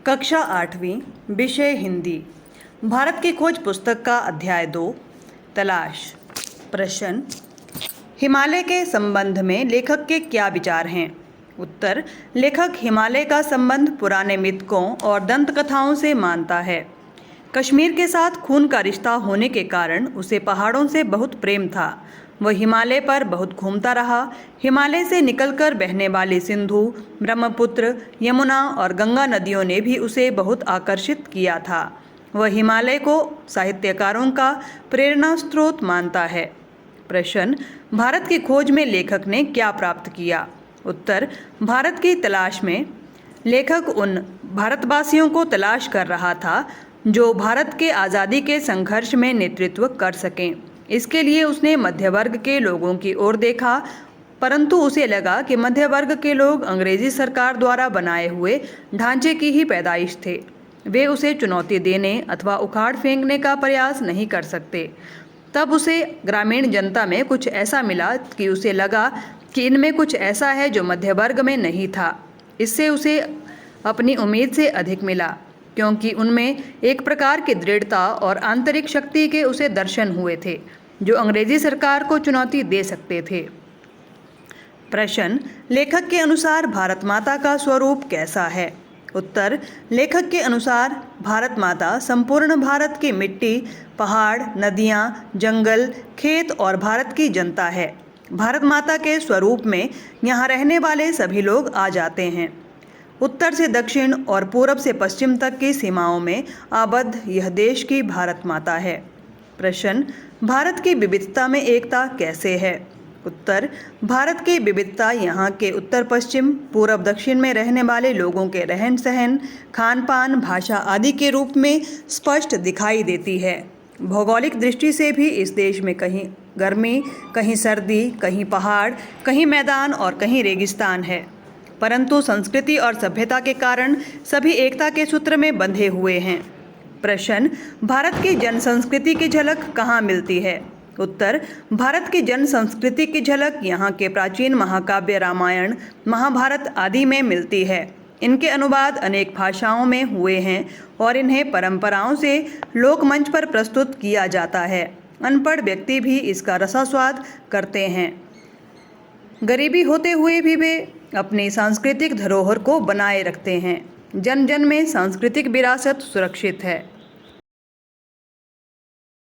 कक्षा 8वीं, विषय हिंदी। भारत की खोज पुस्तक का अध्याय 2, तलाश। प्रश्न, हिमालय के संबंध में लेखक के क्या विचार हैं? उत्तर, लेखक हिमालय का संबंध पुराने मिथकों और दंत कथाओं से मानता है। कश्मीर के साथ खून का रिश्ता होने के कारण उसे पहाड़ों से बहुत प्रेम था। वह हिमालय पर बहुत घूमता रहा। हिमालय से निकलकर बहने वाली सिंधु, ब्रह्मपुत्र, यमुना और गंगा नदियों ने भी उसे बहुत आकर्षित किया था। वह हिमालय को साहित्यकारों का प्रेरणा स्रोत मानता है। प्रश्न, भारत की खोज में लेखक ने क्या प्राप्त किया? उत्तर, भारत की तलाश में लेखक उन भारतवासियों को तलाश कर रहा था जो भारत के आज़ादी के संघर्ष में नेतृत्व कर सकें। इसके लिए उसने मध्य वर्ग के लोगों की ओर देखा, परंतु उसे लगा कि मध्य वर्ग के लोग अंग्रेजी सरकार द्वारा बनाए हुए ढांचे की ही पैदाइश थे। वे उसे चुनौती देने अथवा उखाड़ फेंकने का प्रयास नहीं कर सकते। तब उसे ग्रामीण जनता में कुछ ऐसा मिला कि उसे लगा कि इनमें कुछ ऐसा है जो मध्य वर्ग में नहीं था। इससे उसे अपनी उम्मीद से अधिक मिला, क्योंकि उनमें एक प्रकार की दृढ़ता और आंतरिक शक्ति के उसे दर्शन हुए थे जो अंग्रेजी सरकार को चुनौती दे सकते थे। प्रश्न, लेखक के अनुसार भारत माता का स्वरूप कैसा है? उत्तर, लेखक के अनुसार भारत माता संपूर्ण भारत की मिट्टी, पहाड़, नदियाँ, जंगल, खेत और भारत की जनता है। भारत माता के स्वरूप में यहाँ रहने वाले सभी लोग आ जाते हैं। उत्तर से दक्षिण और पूरब से पश्चिम तक की सीमाओं में आबद्ध यह देश की भारत माता है। प्रश्न, भारत की विविधता में एकता कैसे है? उत्तर, भारत की विविधता यहाँ के उत्तर पश्चिम, पूरब दक्षिण में रहने वाले लोगों के रहन सहन, खान पान, भाषा आदि के रूप में स्पष्ट दिखाई देती है। भौगोलिक दृष्टि से भी इस देश में कहीं गर्मी, कहीं सर्दी, कहीं पहाड़, कहीं मैदान और कहीं रेगिस्तान है, परंतु संस्कृति और सभ्यता के कारण सभी एकता के सूत्र में बंधे हुए हैं। प्रश्न, भारत की जन संस्कृति की झलक कहाँ मिलती है? उत्तर, भारत की जन संस्कृति की झलक यहाँ के प्राचीन महाकाव्य रामायण, महाभारत आदि में मिलती है। इनके अनुवाद अनेक भाषाओं में हुए हैं और इन्हें परंपराओं से लोकमंच पर प्रस्तुत किया जाता है। अनपढ़ व्यक्ति भी इसका रसास्वाद करते हैं। गरीबी होते हुए भी वे अपनी सांस्कृतिक धरोहर को बनाए रखते हैं। जन जन में सांस्कृतिक विरासत सुरक्षित है।